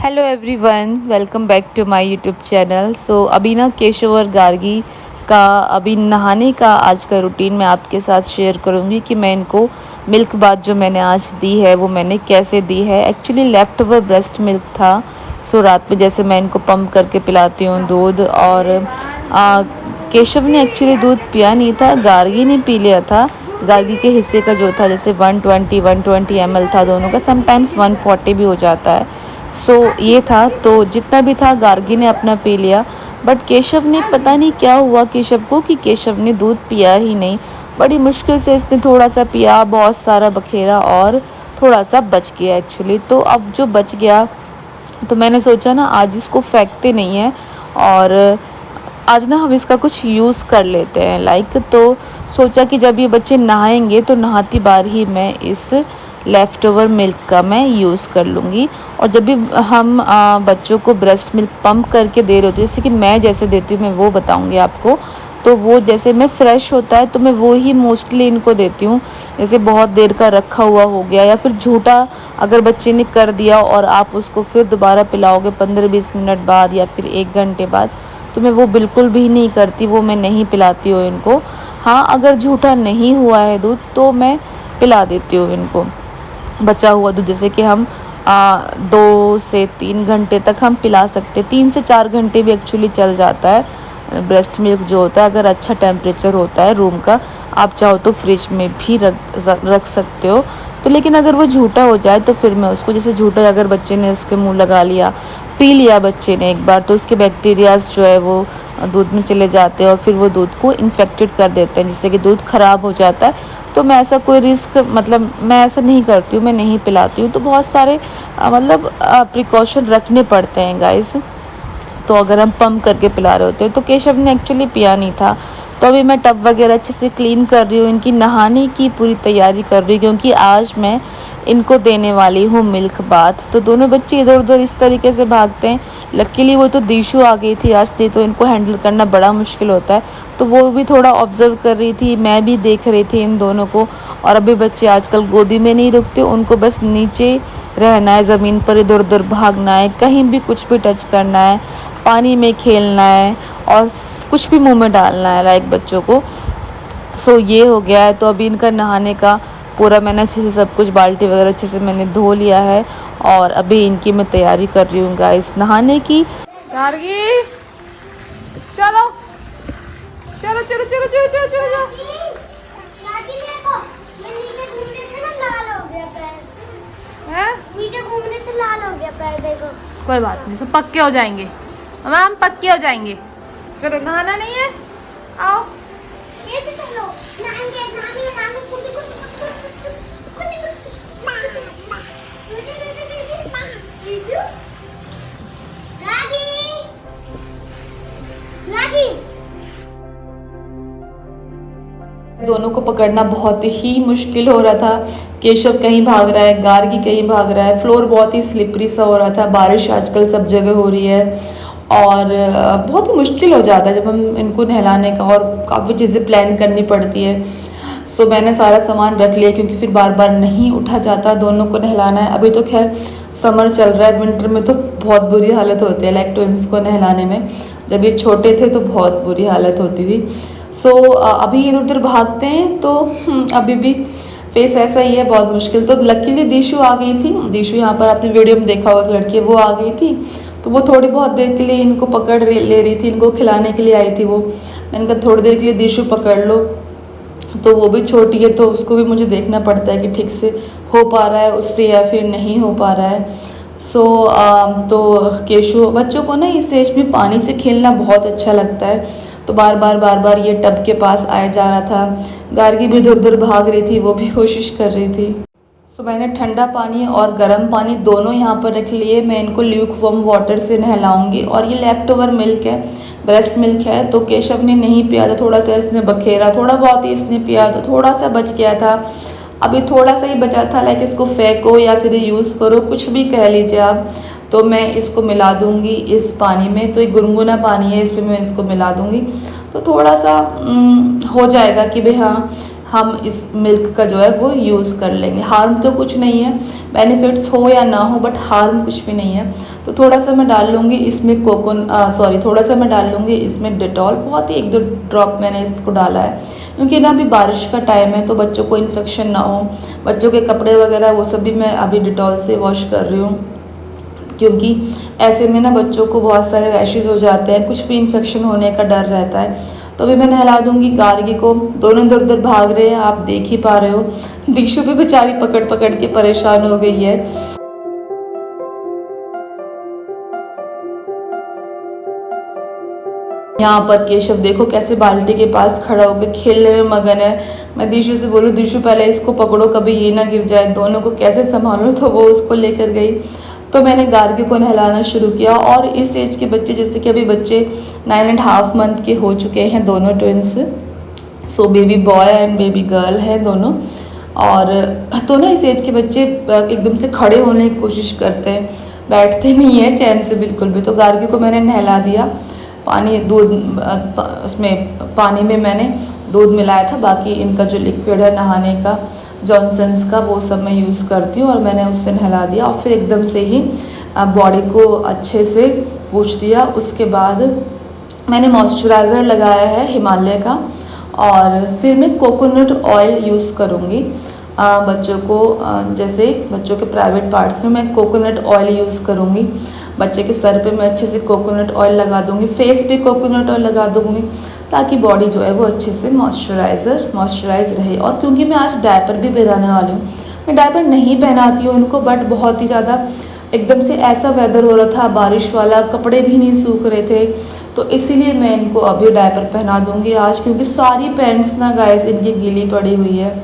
Hello everyone, welcome back to my YouTube channel. अभी ना केशव और गार्गी का अभी नहाने का आज का रूटीन मैं आपके साथ शेयर करूंगी कि मैं इनको मिल्क बाथ जो मैंने आज दी है वो मैंने कैसे दी है। Actually left over breast milk था। रात में जैसे मैं इनको पंप करके पिलाती हूँ दूध, और केशव ने एक्चुअली दूध पिया नहीं था, गार्गी ने पी लिया था। गार्गी के हिस्से का जो था जैसे 120 ml था दोनों का, समटाइम्स 140 भी हो जाता है। ये था, तो जितना भी था गार्गी ने अपना पी लिया। बट केशव ने पता नहीं क्या हुआ केशव को कि केशव ने दूध पिया ही नहीं। बड़ी मुश्किल से इसने थोड़ा सा पिया, बहुत सारा बखेरा और थोड़ा सा बच गया एक्चुअली। तो अब जो बच गया तो मैंने सोचा ना आज इसको फेंकते नहीं है, और आज ना हम इसका कुछ यूज़ कर लेते हैं तो सोचा कि जब ये बच्चे नहाएंगे तो नहाती बार ही मैं इस लेफ़्ट ओवर मिल्क का मैं यूज़ कर लूँगी। और जब भी हम बच्चों को ब्रेस्ट मिल्क पंप करके दे रहे होते हैं, जैसे कि मैं जैसे देती हूँ मैं वो बताऊँगी आपको। तो वो जैसे मैं फ्रेश होता है तो मैं वो ही मोस्टली इनको देती हूँ। जैसे बहुत देर का रखा हुआ हो गया या फिर झूठा अगर बच्चे ने कर दिया और आप उसको फिर दोबारा पिलाओगे 15-20 मिनट बाद या फिर 1 घंटे बाद, तो मैं वो बिल्कुल भी नहीं करती, वो मैं नहीं पिलाती हूँ इनको। हाँ, अगर झूठा नहीं हुआ है दूध तो मैं पिला देती हूँ इनको बचा हुआ दूध। जैसे कि हम 2 से 3 घंटे तक हम पिला सकते, 3 से 4 घंटे भी एक्चुअली चल जाता है। ब्रेस्ट मिल्क जो होता है अगर अच्छा टेम्परेचर होता है रूम का, आप चाहो तो फ्रिज में भी रख सकते हो। तो लेकिन अगर वो झूठा हो जाए तो फिर मैं उसको, जैसे झूठा अगर बच्चे ने उसके मुंह लगा लिया, पी लिया बच्चे ने एक बार, तो उसके बैक्टीरियाज जो है वो दूध में चले जाते हैं और फिर वो दूध को इन्फेक्टेड कर देते हैं, जिससे कि दूध ख़राब हो जाता है। तो मैं ऐसा कोई रिस्क, मतलब मैं ऐसा नहीं करती हूँ, मैं नहीं पिलाती हूँ। तो बहुत सारे प्रिकॉशन रखने पड़ते हैं गाइस। तो अगर हम पंप करके पिला रहे होते हैं, तो केशव ने एक्चुअली पिया नहीं था। तो अभी मैं टब वगैरह अच्छे से क्लीन कर रही हूँ, इनकी नहाने की पूरी तैयारी कर रही हूँ, क्योंकि आज मैं इनको देने वाली हूँ मिल्क बाथ। तो दोनों बच्चे इधर उधर इस तरीके से भागते हैं। लकीली वो तो दीशु आ गई थी आज, नहीं तो इनको हैंडल करना बड़ा मुश्किल होता है। तो वो भी थोड़ा ऑब्जर्व कर रही थी, मैं भी देख रही थी इन दोनों को। और अभी बच्चे आजकल गोदी में नहीं रुकते, उनको बस नीचे रहना है, ज़मीन पर इधर उधर भागना है, कहीं भी कुछ भी टच करना है, पानी में खेलना है और कुछ भी मुंह में डालना है बच्चों को। ये हो गया है। तो अभी इनका नहाने का पूरा मैंने अच्छे से सब कुछ, बाल्टी वगैरह अच्छे से मैंने धो लिया है, और अभी इनकी मैं तैयारी कर रही हूँ गाइस नहाने की। गार्गी चलो चलो चलो चलो चलो चलो चलो चलो। नीचे घूमने से लाल हो गया पैर, देखो। कोई बात नहीं, तो पक्के हो जाएंगे हम पक्के हो जाएंगे। चलो नहाना नहीं है, आओ। ये तो चलो नहाएंगे नहाएंगे नहाएंगे खुद खुद दोनों को पकड़ना बहुत ही मुश्किल हो रहा था। केशव कहीं भाग रहा है, गार्गी कहीं भाग रहा है। फ्लोर बहुत ही स्लिपरी सा हो रहा था, बारिश आजकल सब जगह हो रही है, और बहुत ही मुश्किल हो जाता है जब हम इनको नहलाने का, और काफ़ी चीज़ें प्लान करनी पड़ती है। मैंने सारा सामान रख लिया, क्योंकि फिर बार बार नहीं उठा जाता, दोनों को नहलाना है। अभी तो खैर समर चल रहा है, विंटर में तो बहुत बुरी हालत होती है ट्विंस को नहलाने में। जब ये छोटे थे तो बहुत बुरी हालत होती थी। अभी इधर उधर भागते हैं, तो अभी भी फेस ऐसा ही है, बहुत मुश्किल। तो लकीली दीशु आ गई थी। दीशु यहाँ पर आपने वीडियो में देखा हुआ लड़की, वो आ गई थी। तो वो थोड़ी बहुत देर के लिए इनको पकड़ ले रही थी, इनको खिलाने के लिए आई थी वो। मैंने कहा थोड़ी देर के लिए दीशु पकड़ लो, तो वो भी छोटी है तो उसको भी मुझे देखना पड़ता है कि ठीक से हो पा रहा है उससे या फिर नहीं हो पा रहा है। तो केशु बच्चों को ना इस एज में पानी से खेलना बहुत अच्छा लगता है। तो बार बार ये टब के पास आया जा रहा था। गार्गी भी इधर उधर भाग रही थी, वो भी कोशिश कर रही थी। मैंने ठंडा पानी और गर्म पानी दोनों यहाँ पर रख लिए। मैं इनको ल्यूक वार्म वाटर से नहलाऊंगी। और ये लेफ़्ट ओवर मिल्क है, ब्रेस्ट मिल्क है। तो केशव ने नहीं पिया था, थोड़ा सा इसने बखेरा, थोड़ा बहुत ही इसने पिया, तो थोड़ा सा बच गया था। अभी थोड़ा सा ही बचा था, इसको फेंको या फिर यूज़ करो, कुछ भी कह लीजिए आप। तो मैं इसको मिला दूँगी इस पानी में। तो एक गुनगुना पानी है, इस पर मैं इसको मिला दूँगी, तो थोड़ा सा हो जाएगा कि भाई हाँ हम इस मिल्क का जो है वो यूज़ कर लेंगे। हार्म तो कुछ नहीं है, बेनिफिट्स हो या ना हो, बट हार्म कुछ भी नहीं है। तो थोड़ा सा मैं डाल लूँगी इसमें थोड़ा सा मैं डाल लूँगी इसमें डिटॉल, बहुत ही 1-2 ड्रॉप मैंने इसको डाला है, क्योंकि ना अभी बारिश का टाइम है तो बच्चों को इन्फेक्शन ना हो। बच्चों के कपड़े वगैरह वो सब भी मैं अभी डिटॉल से वॉश कर रही हूँ, क्योंकि ऐसे में ना बच्चों को बहुत सारे रैशेज हो जाते हैं, कुछ भी इन्फेक्शन होने का डर रहता है। तो अभी मैं नहला दूंगी गार्गी को। दोनों इधर उधर भाग रहे हैं, आप देख ही पा रहे हो। दीक्षु भी बेचारी पकड़ पकड़ के परेशान हो गई है। यहाँ पर केशव देखो कैसे बाल्टी के पास खड़ा होकर खेलने में मगन है। मैं दीशु से बोलूँ, दीशु पहले इसको पकड़ो कभी ये ना गिर जाए, दोनों को कैसे संभालो, तो वो उसको लेकर गई। तो मैंने गार्गी को नहलाना शुरू किया। और इस एज के बच्चे, जैसे कि अभी बच्चे 9.5 मंथ के हो चुके हैं, दोनों twins, so baby boy and baby girl हैं दोनों। और तो ना इस एज के बच्चे एकदम से खड़े होने की कोशिश करते हैं, बैठते नहीं हैं चैन से बिल्कुल भी। तो गार्गी को मैंने नहला दिया। उसमें पानी में मैंने दूध मिलाया था, बाकी इनका जो लिक्विड है नहाने का जॉनसन्स का, वो सब मैं यूज़ करती हूँ। और मैंने उससे नहला दिया और फिर एकदम से ही बॉडी को अच्छे से पूछ दिया। उसके बाद मैंने मॉइस्चराइज़र लगाया है हिमालय का, और फिर मैं कोकोनट ऑयल यूज़ करूँगी। बच्चों को जैसे बच्चों के प्राइवेट पार्ट्स में मैं कोकोनट ऑयल यूज़ करूँगी। बच्चे के सर पे मैं अच्छे से कोकोनट ऑयल लगा दूँगी, फेस पे कोकोनट ऑयल लगा दूँगी, ताकि बॉडी जो है वो अच्छे से मॉइस्चराइज रहे। और क्योंकि मैं आज डायपर भी पहनाने वाली हूँ, मैं डायपर नहीं पहनाती हूँ उनको, बट बहुत ही ज़्यादा एकदम से ऐसा वेदर हो रहा था बारिश वाला, कपड़े भी नहीं सूख रहे थे, तो इसीलिए मैं इनको अभी डायपर पहना दूँगी आज। क्योंकि सारी पैंट्स ना गाइस इनकी गीली पड़ी हुई है,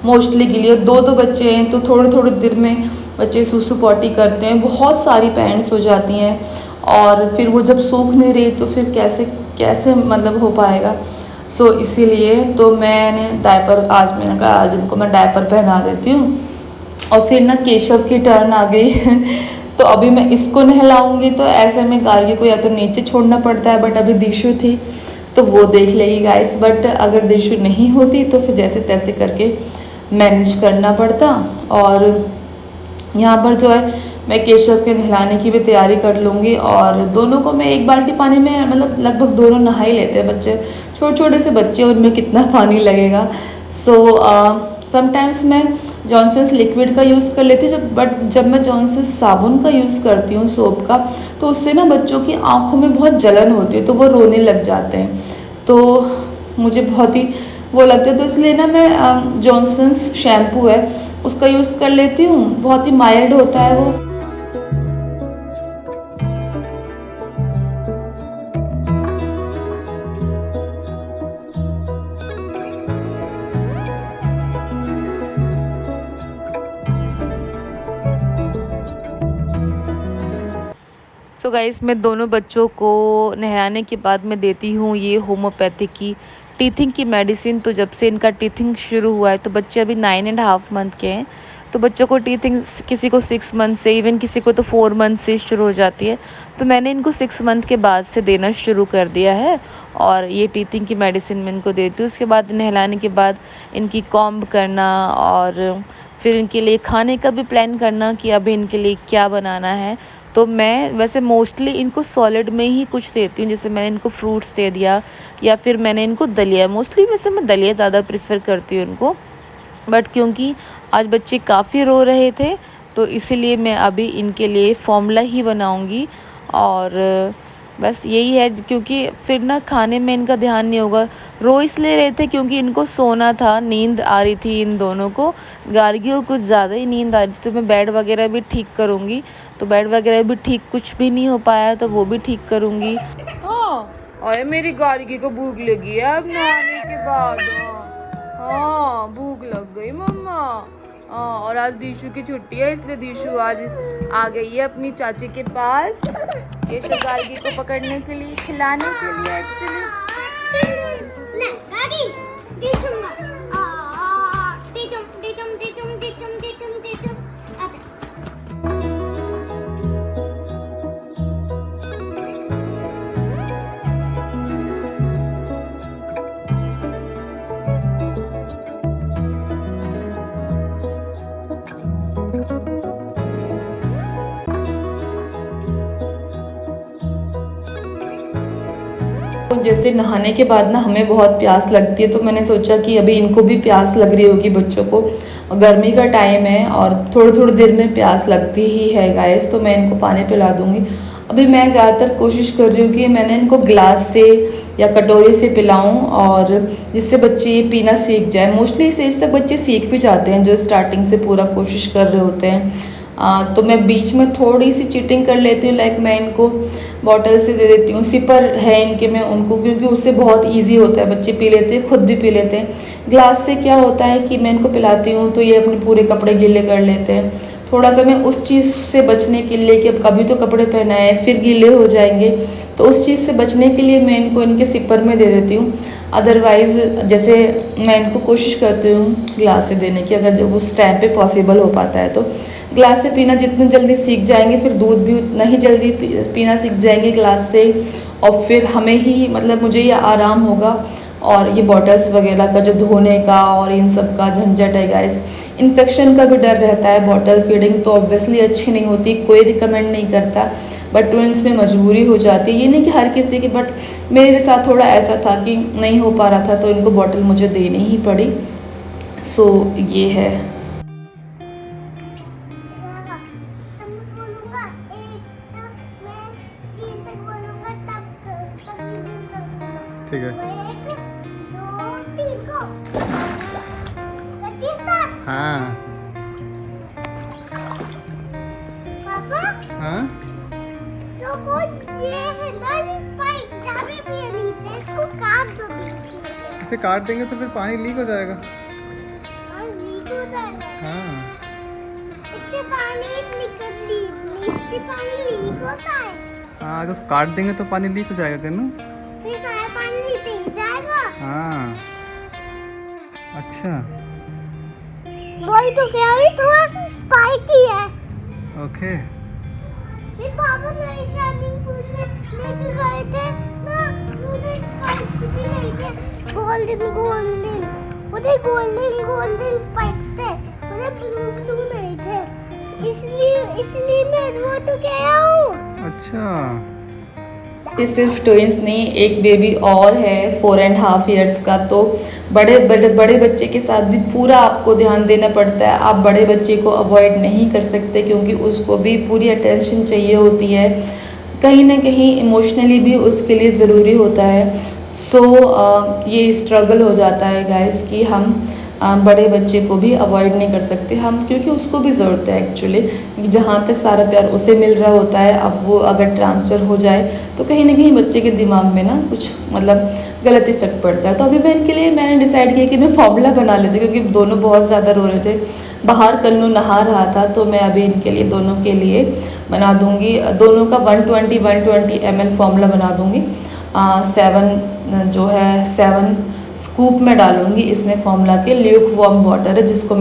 मोस्टली गीली। और 2 बच्चे हैं तो थोड़े थोड़े देर में बच्चे सूसू पॉटी करते हैं, बहुत सारी पैंट्स हो जाती हैं। और फिर वो जब सूख नहीं रही तो फिर कैसे कैसे मतलब हो पाएगा। सो इसीलिए तो मैंने डायपर, आज मैंने कहा आज इनको मैं डायपर पहना देती हूँ। और फिर ना केशव की टर्न आ गई तो अभी मैं इसको नहलाऊंगी, तो ऐसे में गार्गी को या तो नीचे छोड़ना पड़ता है, बट अभी दीशु थी तो वो देख लेगी गाइस। बट अगर दीशु नहीं होती तो फिर जैसे तैसे करके मैनेज करना पड़ता। और यहाँ पर जो है मैं केशव के नहलाने की भी तैयारी कर लूँगी। और दोनों को मैं 1 बाल्टी पानी में, मतलब लगभग दोनों नहा ही लेते हैं बच्चे, छोटे छोटे से बच्चे, उनमें कितना पानी लगेगा। सो समटाइम्स मैं जॉनसन्स लिक्विड का यूज़ कर लेती हूँ, बट जब मैं जॉनसन्स साबुन का यूज़ करती हूँ, सोप का, तो उससे ना बच्चों की आँखों में बहुत जलन होती है, तो वो रोने लग जाते हैं, तो मुझे बहुत ही वो लगता है। तो इसलिए ना मैं जॉनसन्स शैम्पू है उसका यूज़ कर लेती हूँ, बहुत ही माइल्ड होता है वो। सो गाइस, मैं दोनों बच्चों को नहलाने के बाद मैं देती हूँ ये होम्योपैथी की टीथिंग की मेडिसिन। तो जब से इनका टीथिंग शुरू हुआ है, तो बच्चे अभी 9.5 मंथ के हैं, तो बच्चों को टीथिंग किसी को 6 मंथ से, इवन किसी को तो 4 मंथ से शुरू हो जाती है। तो मैंने इनको 6 मंथ के बाद से देना शुरू कर दिया है, और ये टीथिंग की मेडिसिन मैं इनको देती हूँ। उसके बाद नहलाने के बाद इनकी कॉम्ब करना, और फिर इनके लिए खाने का भी प्लान करना कि अभी इनके लिए क्या बनाना है। तो मैं वैसे मोस्टली इनको सॉलिड में ही कुछ देती हूँ, जैसे मैंने इनको फ्रूट्स दे दिया, या फिर मैंने इनको दलिया, मोस्टली वैसे मैं दलिया ज़्यादा प्रेफर करती हूँ इनको। बट क्योंकि आज बच्चे काफ़ी रो रहे थे, तो इसीलिए मैं अभी इनके लिए फॉर्मूला ही बनाऊँगी। और बस यही है, क्योंकि फिर ना खाने में इनका ध्यान नहीं होगा। रो इसलिए रहे थे क्योंकि इनको सोना था, नींद आ रही थी इन दोनों को। गार्गी को कुछ ज़्यादा ही नींद आ रही थी, तो मैं बेड वगैरह भी ठीक करूँगी। तो बेड वगैरह भी ठीक, कुछ भी नहीं हो पाया तो वो भी ठीक करूँगी। हाँ, अरे मेरी गार्गी को भूख लगी है अब नहाने के बाद। हाँ, भूख लग गई मम्मा। हाँ, और आज दीशु की छुट्टी है, इसलिए दीशु आज आ गई है अपनी चाची के पास केशव गार्गी को पकड़ने के लिए, खिलाने के लिए एक्चुअली। तो जैसे नहाने के बाद ना हमें बहुत प्यास लगती है, तो मैंने सोचा कि अभी इनको भी प्यास लग रही होगी बच्चों को, गर्मी का टाइम है और थोड़ी थोड़ी देर में प्यास लगती ही है गाइस, तो मैं इनको पानी पिला दूँगी। अभी मैं ज़्यादातर कोशिश कर रही हूँ कि मैंने इनको ग्लास से या कटोरी से पिलाऊं, और जिससे बच्चे ये पीना सीख जाए। मोस्टली इस एज तक बच्चे सीख भी जाते हैं जो स्टार्टिंग से पूरा कोशिश कर रहे होते हैं। तो मैं बीच में थोड़ी सी चीटिंग कर लेती हूँ, लाइक मैं इनको बॉटल से दे देती हूँ। सिपर है इनके, मैं उनको, क्योंकि उससे बहुत ईजी होता है, बच्चे पी लेते हैं, खुद भी पी लेते हैं। ग्लास से क्या होता है कि मैं इनको पिलाती हूँ तो ये अपने पूरे कपड़े गीले कर लेते हैं। थोड़ा सा मैं उस चीज़ से बचने के लिए कि अब कभी तो कपड़े पहनाए फिर गीले हो जाएंगे, तो उस चीज़ से बचने के लिए मैं इनको इनके सिपर में दे देती हूँ। अदरवाइज़ जैसे मैं इनको कोशिश करती हूँ ग्लास से देने की, अगर जब उस टाइम पे पॉसिबल हो पाता है तो। ग्लास से पीना जितना जल्दी सीख जाएंगे फिर दूध भी उतना ही जल्दी पीना सीख जाएंगे ग्लास से, और फिर हमें ही मतलब मुझे ये आराम होगा। और ये बॉटल्स वगैरह का जो धोने का और इन सब का झंझट है गाइस, इन्फेक्शन का भी डर रहता है। बॉटल फीडिंग तो ऑब्वियसली अच्छी नहीं होती, कोई रिकमेंड नहीं करता, बट ट्विंस में मजबूरी हो जाती है। ये नहीं कि हर किसी की, बट मेरे साथ थोड़ा ऐसा था कि नहीं हो पा रहा था तो इनको बॉटल मुझे देनी ही पड़ी। सो ये है। ठीक है। हाँ पापा, हाँ तो वो ये है ना, ये स्पाइक जहाँ पे भी है नीचे, इसको काट दो बीच में से। इसे काट देंगे तो फिर पानी लीक हो जाएगा। हाँ, लीक हो जाएगा। हाँ इससे पानी इससे पानी लीक होता है। हाँ, अगर उसको काट देंगे तो पानी लीक हो जाएगा कन्नू। फिर सारा पानी नीचे ही जाएगा। हाँ अच्छा वही तो क्या, अभी थोड़ा सा स्पाइक ही है। ओके। फिर पापा मेरे स्विमिंग पूल में लेके गए थे ना, मुझे स्पाइक्स भी नहीं थे, गोल्डन मुझे गोल्डन स्पाइक्स थे, मुझे ब्लू नहीं थे, इसलिए मैं वो तो कह रहा हूँ। अच्छा, ये सिर्फ ट्विंस नहीं, एक बेबी और है 4.5 ईयर्स का, तो बड़े बच्चे के साथ भी पूरा आपको ध्यान देना पड़ता है। आप बड़े बच्चे को अवॉइड नहीं कर सकते क्योंकि उसको भी पूरी अटेंशन चाहिए होती है, कहीं ना कहीं इमोशनली भी उसके लिए ज़रूरी होता है। सो ये स्ट्रगल हो जाता है गाइस कि हम बड़े बच्चे को भी अवॉइड नहीं कर सकते हम, क्योंकि उसको भी ज़रूरत है एक्चुअली। जहाँ तक सारा प्यार उसे मिल रहा होता है, अब वो अगर ट्रांसफ़र हो जाए तो कहीं ना कहीं बच्चे के दिमाग में ना कुछ मतलब गलत इफेक्ट पड़ता है। तो अभी मैं इनके लिए मैंने डिसाइड किया कि मैं फॉर्मूला बना लेती हूँ, क्योंकि दोनों बहुत ज़्यादा रो रहे थे। बाहर कन्नू नहा रहा था, तो मैं अभी इनके लिए दोनों के लिए बना दूँगी, दोनों का 120 ml फार्मूला बना दूँगी। 7 स्कूप में डालूंगी इसमें फार्मूला के। ल्यूक वार्म वाटर है, जिसको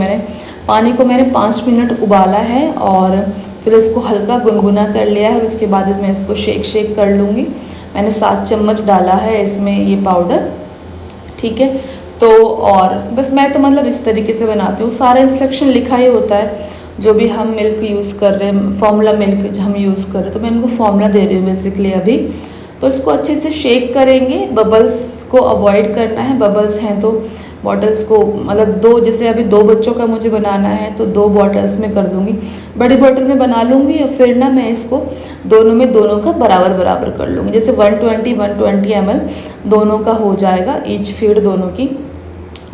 पानी को मैंने 5 मिनट उबाला है और फिर इसको हल्का गुनगुना कर लिया है। उसके बाद मैं इसको शेक कर लूँगी। मैंने 7 चम्मच डाला है इसमें ये पाउडर, ठीक है। तो और बस मैं तो मतलब इस तरीके से बनाती हूँ, सारा इंस्ट्रक्शन लिखा ही होता है। जो भी हम मिल्क यूज़ कर रहे हैं, फार्मूला मिल्क हम यूज़ कर रहे हैं, तो मैं इनको फार्मूला दे रही हूँ बेसिकली अभी। तो इसको अच्छे से शेक करेंगे, बबल्स को अवॉइड करना है। बबल्स हैं तो बॉटल्स को मतलब 2, जैसे अभी 2 बच्चों का मुझे बनाना है तो 2 बॉटल्स में कर दूंगी, बड़ी बॉटल में बना लूँगी और फिर ना मैं इसको दोनों का बराबर कर लूँगी। जैसे 120 ml दोनों का हो जाएगा, ईच फीड दोनों की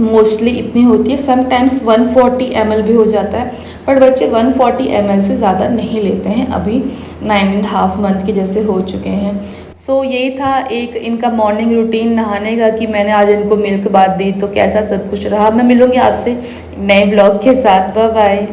मोस्टली इतनी होती है। समटाइम्स 140 ml भी हो जाता है, पर बच्चे 140 ml से ज़्यादा नहीं लेते हैं, अभी 9.5 मंथ के जैसे हो चुके हैं। सो यही था एक इनका मॉर्निंग रूटीन नहाने का, कि मैंने आज इनको मिल्क बाथ दी तो कैसा सब कुछ रहा। मैं मिलूँगी आपसे नए ब्लॉग के साथ। Bye bye.